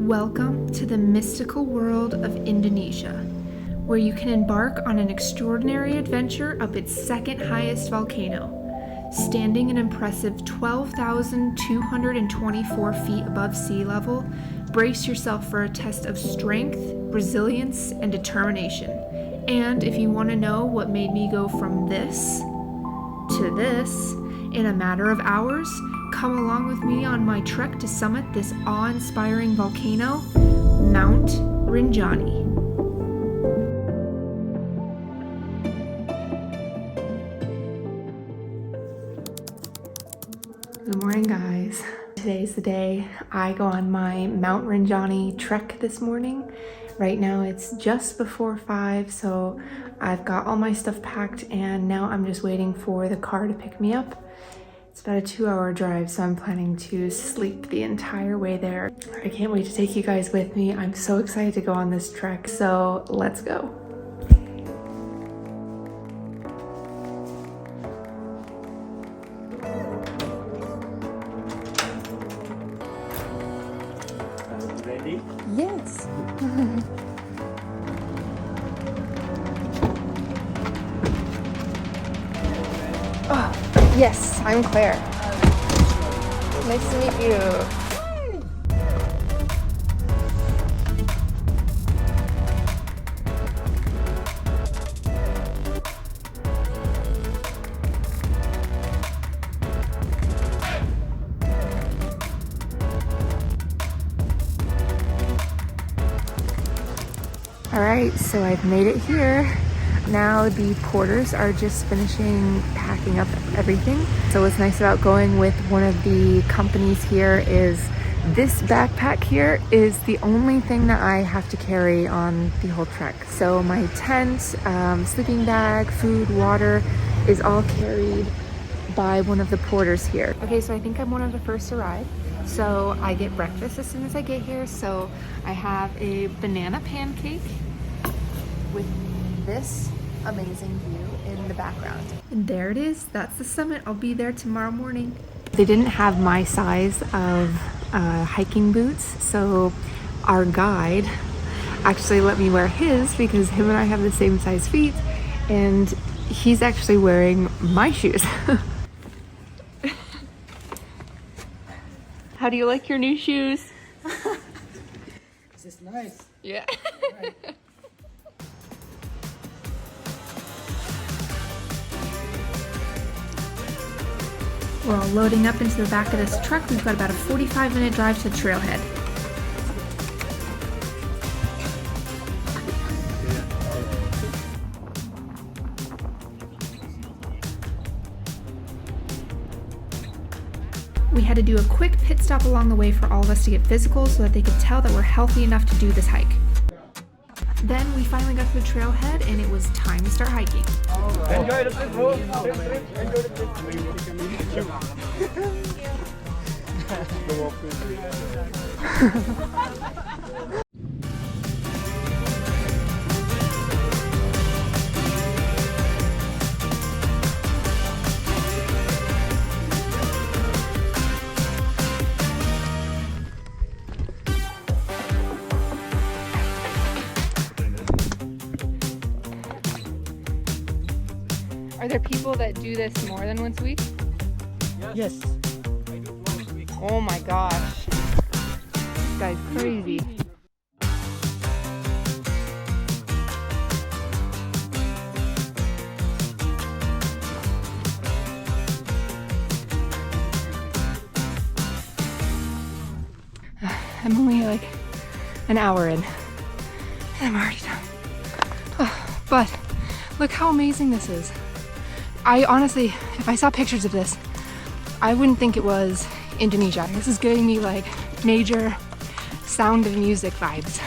Welcome to the mystical world of Indonesia, where you can embark on an extraordinary adventure up its second highest volcano. Standing an impressive 12,224 feet above sea level, brace yourself for a test of strength, resilience, and determination. And if you want to know what made me go from this to this in a matter of hours, come along with me on my trek to summit this awe-inspiring volcano, Mount Rinjani. Good morning, guys. Today's the day I go on my Mount Rinjani trek this morning. Right now it's just before 5, so I've got all my stuff packed and now I'm just waiting for the car to pick me up. It's about a 2-hour drive, so I'm planning to sleep the entire way there. I can't wait to take you guys with me. I'm so excited to go on this trek, so let's go. Ready? Yes. Oh, yes, I'm Claire. Nice to meet you. All right, so I've made it here. Now the porters are just finishing packing up everything. So what's nice about going with one of the companies here is this backpack here is the only thing that I have to carry on the whole trek. So my tent, sleeping bag, food, water is all carried by one of the porters here. Okay, so I think I'm one of the first to arrive. So I get breakfast as soon as I get here. So I have a banana pancake with this amazing view in the background. And there it is, that's the summit. I'll be there tomorrow morning. They didn't have my size of hiking boots, so our guide actually let me wear his because him and I have the same size feet, and he's actually wearing my shoes. How do you like your new shoes? This is nice. Yeah. Right. We're all loading up into the back of this truck. We've got about a 45-minute drive to the trailhead. We had to do a quick pit stop along the way for all of us to get physical so that they could tell that we're healthy enough to do this hike. Then we finally got to the trailhead and it was time to start hiking. Enjoy the trip, bro. Enjoy the trip. Are there people that do this more than once a week? Yes. Oh my gosh. This guy's crazy. I'm only like an hour in and I'm already done. Oh, but look how amazing this is. I honestly, if I saw pictures of this, I wouldn't think it was Indonesia. This is giving me like major Sound of Music vibes.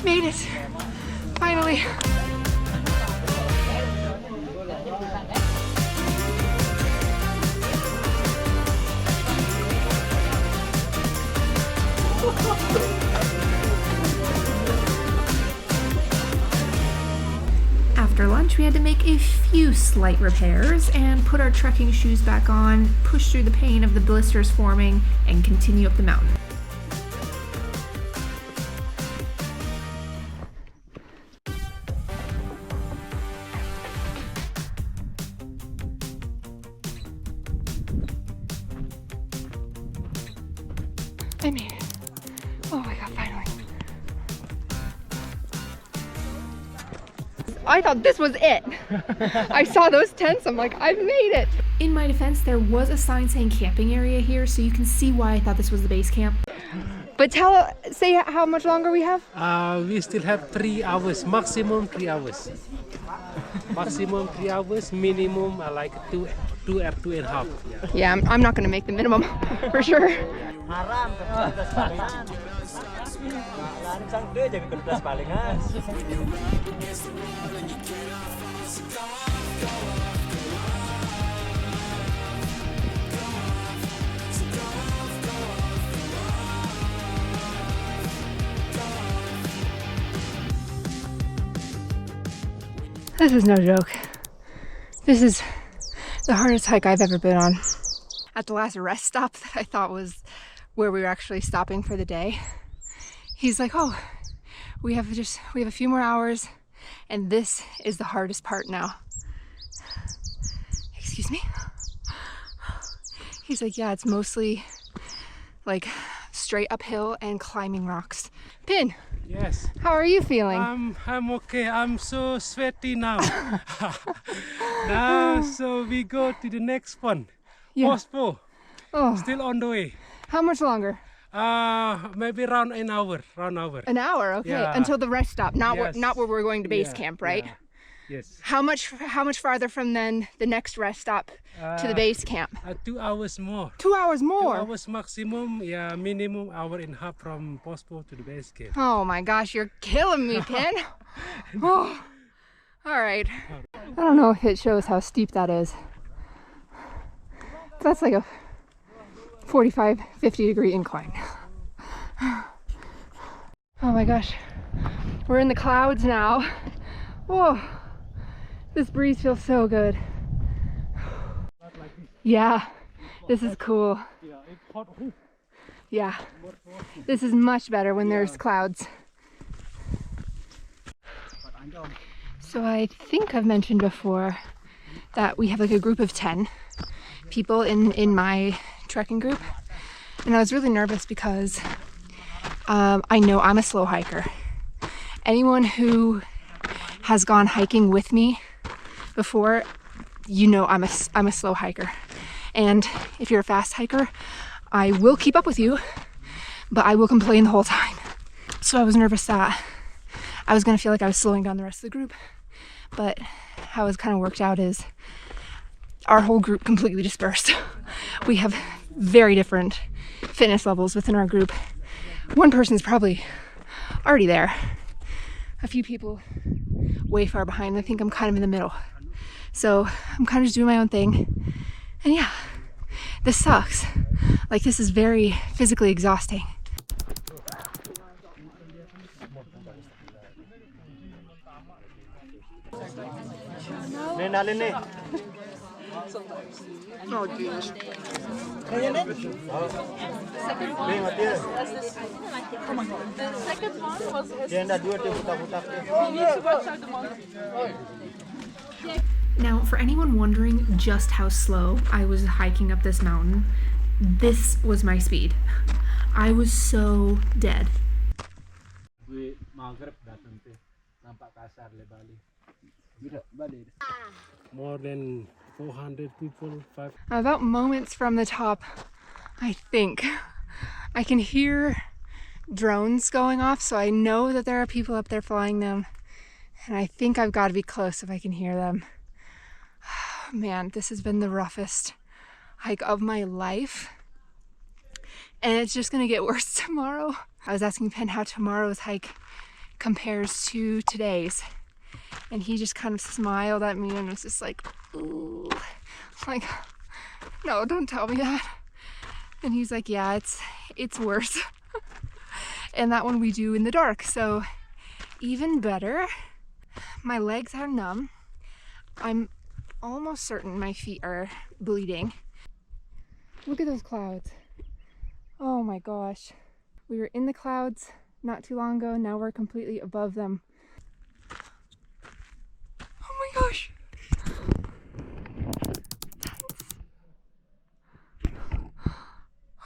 Made it, finally. After lunch, we had to make a few slight repairs and put our trekking shoes back on, push through the pain of the blisters forming, and continue up the mountain. I made it. Oh my god, finally. I thought this was it. I saw those tents, I'm like, I've made it. In my defense, there was a sign saying camping area here, so you can see why I thought this was the base camp. But say how much longer we have? We still have 3 hours, maximum 3 hours. Maximum 3 hours, minimum like two or 2.5. Yeah, I'm not gonna make the minimum, for sure. This is no joke. This is the hardest hike I've ever been on. At the last rest stop that I thought was where we were actually stopping for the day, he's like, oh, we have a few more hours and this is the hardest part now. Excuse me? He's like, yeah, it's mostly like straight uphill and climbing rocks. Pin. Yes. How are you feeling? I'm okay. I'm so sweaty now. Now, so we go to the next one. Yeah. Pospo. Oh. Still on the way. How much longer? Maybe around an hour. An hour, okay. Yeah. Until the rest stop. Not Yes. not where we're going to base Yeah, camp, right? yeah. Yes. How much farther from then the next rest stop to the base camp? 2 hours more. 2 hours 2 more. hours maximum, yeah, minimum hour and a half from Pospo to the base camp. Oh my gosh, you're killing me, Pin. Oh. All right. I don't know if it shows how steep that is. That's like a 45, 50 degree incline. Oh my gosh. We're in the clouds now. Whoa. This breeze feels so good. Yeah, this is cool. Yeah, this is much better when there's clouds. So I think I've mentioned before that we have like a group of 10 people in my trekking group. And I was really nervous because I know I'm a slow hiker. Anyone who has gone hiking with me before, you know I'm a slow hiker. And if you're a fast hiker, I will keep up with you, but I will complain the whole time. So I was nervous that I was gonna feel like I was slowing down the rest of the group. But how it's kind of worked out is our whole group completely dispersed. We have very different fitness levels within our group. One person's probably already there. A few people way far behind. I think I'm kind of in the middle. So I'm kind of just doing my own thing. And yeah, this sucks. Like, this is very physically exhausting. Oh, geez. Now, for anyone wondering just how slow I was hiking up this mountain, this was my speed. I was so dead. More than 400 people. About moments from the top, I think. I can hear drones going off, so I know that there are people up there flying them. And I think I've got to be close if I can hear them. Man, this has been the roughest hike of my life. And it's just gonna get worse tomorrow. I was asking Penn how tomorrow's hike compares to today's. And he just kind of smiled at me and was just like, ooh. Like, no, don't tell me that. And he's like, yeah, it's worse. And that one we do in the dark, so even better. My legs are numb. I'm almost certain my feet are bleeding. Look at those clouds. Oh my gosh. We were in the clouds not too long ago, now we're completely above them. Oh my gosh.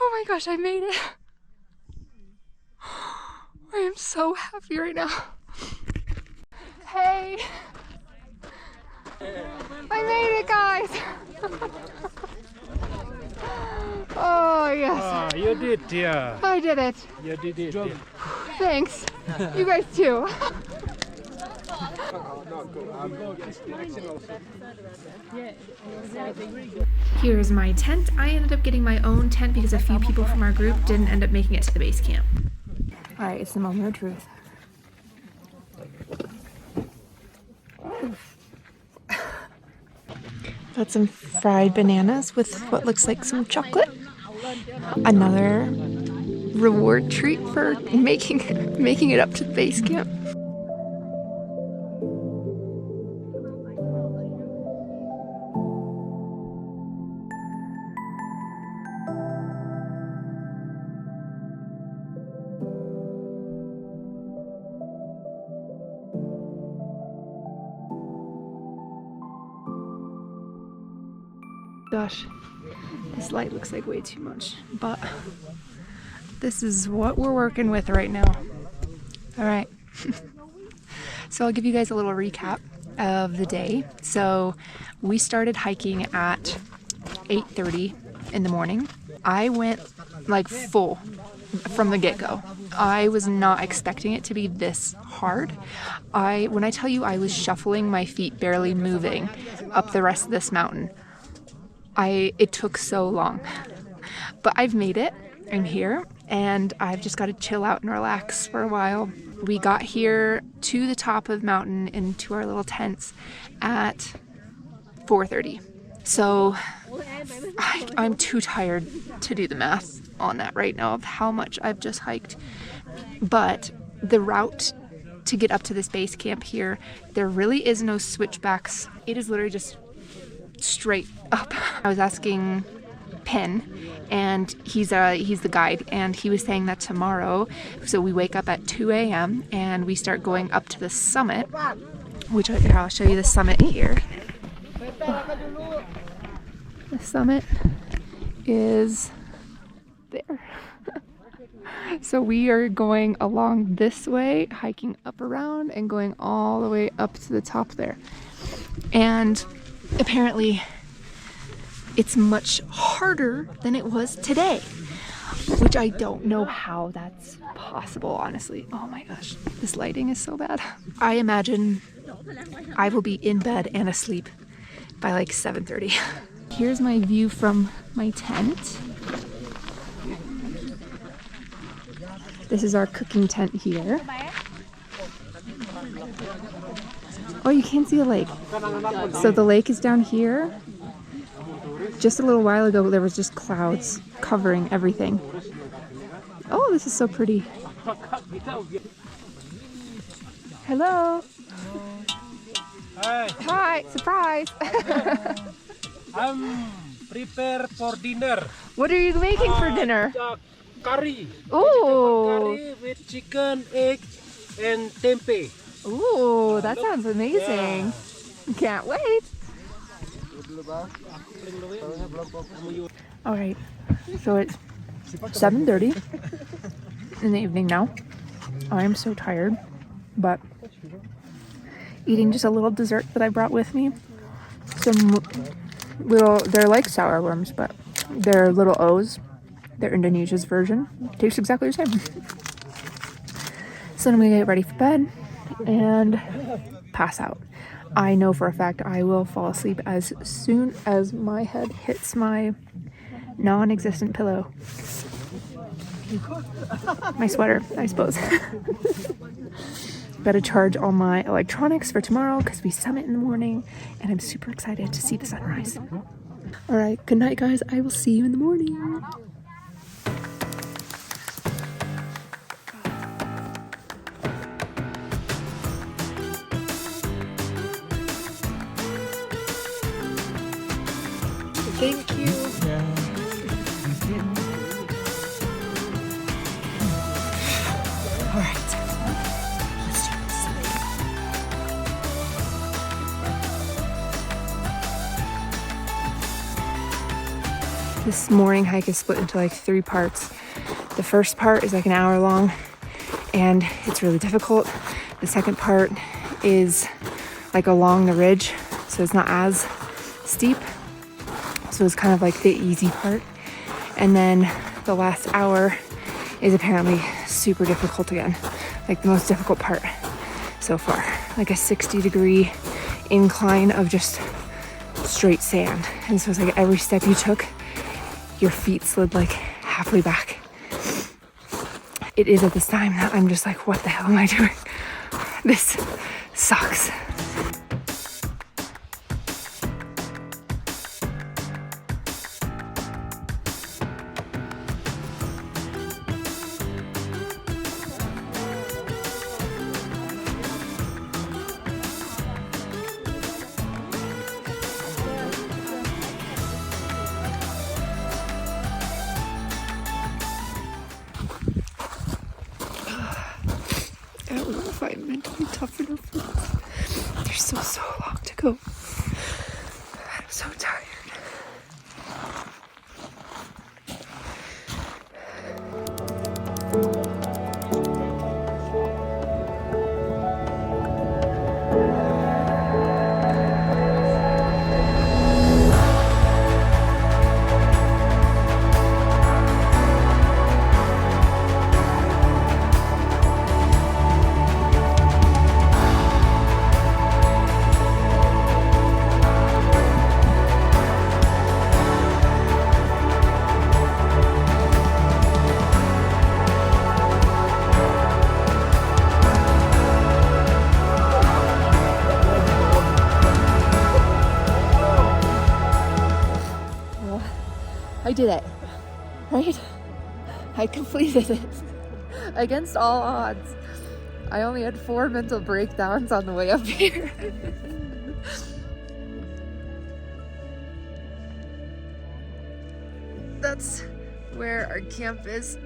Oh my gosh, I made it. I am so happy right now. Hey! I made it, guys! Oh, yes. Ah, you did, yeah. I did it. You did it. Yeah. Thanks. You guys too. Here's my tent. I ended up getting my own tent because a few people from our group didn't end up making it to the base camp. All right, it's the moment of truth. Got some fried bananas with what looks like some chocolate. Another reward treat for making it up to the base camp. Gosh, this light looks like way too much, but this is what we're working with right now. All right. So I'll give you guys a little recap of the day. So we started hiking at 8:30 in the morning. I went like full from the get-go. I was not expecting it to be this hard. When I tell you I was shuffling my feet, barely moving up the rest of this mountain. It took so long, but I've made it. I'm here, and I've just got to chill out and relax for a while. We got here to the top of the mountain into our little tents at 4:30. So I'm too tired to do the math on that right now of how much I've just hiked. But the route to get up to this base camp here, there really is no switchbacks. It is literally just straight up. I was asking Penn, and he's the guide, and he was saying that tomorrow, so we wake up at 2 a.m. and we start going up to the summit, which I'll show you the summit here. The summit is there. So we are going along this way, hiking up around and going all the way up to the top there. And apparently it's much harder than it was today, which I don't know how that's possible, honestly. Oh my gosh, this lighting is so bad. I imagine I will be in bed and asleep by like 7:30. Here's my view from my tent. This is our cooking tent here. Oh, you can't see the lake. So the lake is down here. Just a little while ago, there was just clouds covering everything. Oh, this is so pretty. Hello. Hi. Hi, surprise. I'm prepared for dinner. What are you making for dinner? Curry. Ooh. Curry with chicken, egg, and tempeh. Ooh, that sounds amazing. Can't wait. All right, so it's 7:30 in the evening now. I am so tired, but eating just a little dessert that I brought with me. Some little, they're like sour worms, but they're little O's. They're Indonesia's version. Tastes exactly the same. So I'm gonna get ready for bed and pass out. I know for a fact I will fall asleep as soon as my head hits my non-existent pillow. My sweater, I suppose. Gotta charge all my electronics for tomorrow because we summit in the morning, and I'm super excited to see the sunrise. All right, good night, guys. I will see you in the morning. All right, let's do this. This morning hike is split into like 3 parts. The first part is like an hour long and it's really difficult. The second part is like along the ridge, so it's not as steep. So it's kind of like the easy part. And then the last hour is apparently super difficult again, like the most difficult part so far. Like a 60-degree incline of just straight sand. And so it's like every step you took, your feet slid like halfway back. It is at this time that I'm just like, what the hell am I doing? This sucks. I don't know if I'm mentally tough enough for this. There's still so long to go. I'm so tired. I did it, right? I completed it against all odds. I only had 4 mental breakdowns on the way up here. That's where our camp is.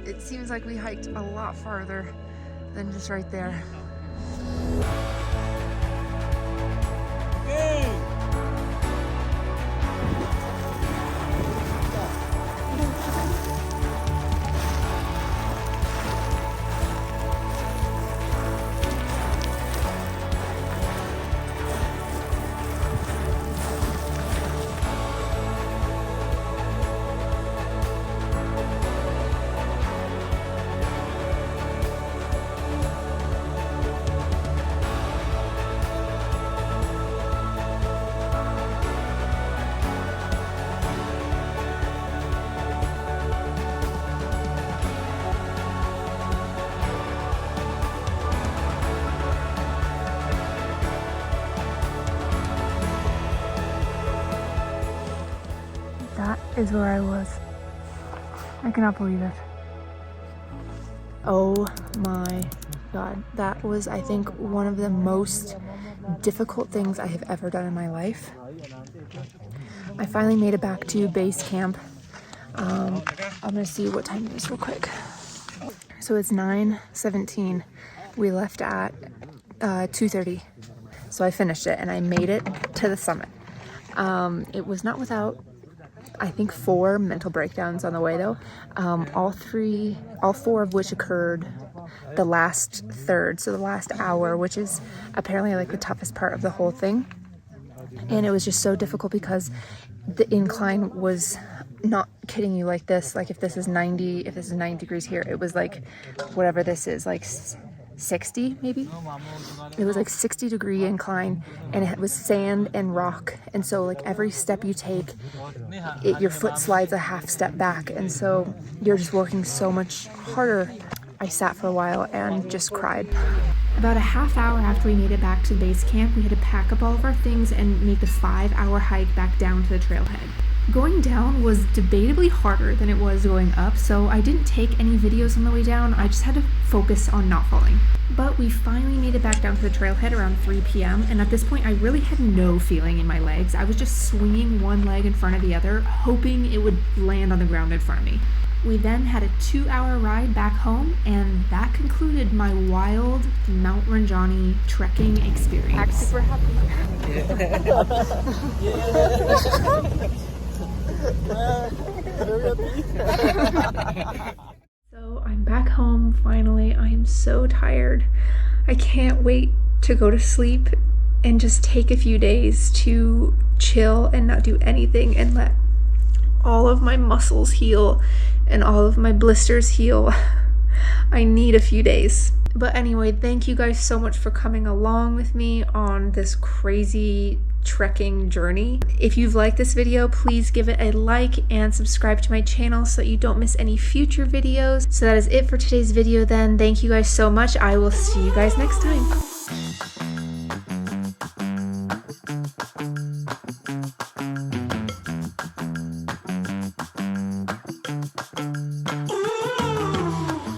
It seems like we hiked a lot farther than just right there. That is where I was. I cannot believe it. Oh my God. That was, I think, one of the most difficult things I have ever done in my life. I finally made it back to base camp. I'm gonna see what time it is real quick. So it's 9:17. We left at 2:30. So I finished it and I made it to the summit. It was not without, I think, 4 mental breakdowns on the way though. All 4 of which occurred the last third, so the last hour, which is apparently like the toughest part of the whole thing. And it was just so difficult because the incline was not kidding you like this. Like if this is 90 degrees here, it was like whatever this is, like 60 maybe. It was like 60-degree incline and it was sand and rock, and so like every step you take, your foot slides a half step back, and so you're just working so much harder. I sat for a while and just cried. About a half hour after we made it back to base camp, we had to pack up all of our things and make the 5-hour hike back down to the trailhead. Going down was debatably harder than it was going up, so I didn't take any videos on the way down. I just had to focus on not falling. But we finally made it back down to the trailhead around 3 p.m. and at this point I really had no feeling in my legs. I was just swinging one leg in front of the other, hoping it would land on the ground in front of me. We then had a 2-hour ride back home, and that concluded my wild Mount Rinjani trekking experience. I'm super happy. So I'm back home finally. I am so tired. I can't wait to go to sleep and just take a few days to chill and not do anything and let all of my muscles heal and all of my blisters heal. I need a few days. But anyway, thank you guys so much for coming along with me on this crazy trekking journey. If you've liked this video, please give it a like and subscribe to my channel so that you don't miss any future videos. So that is it for today's video then. Thank you guys so much. I will see you guys next time.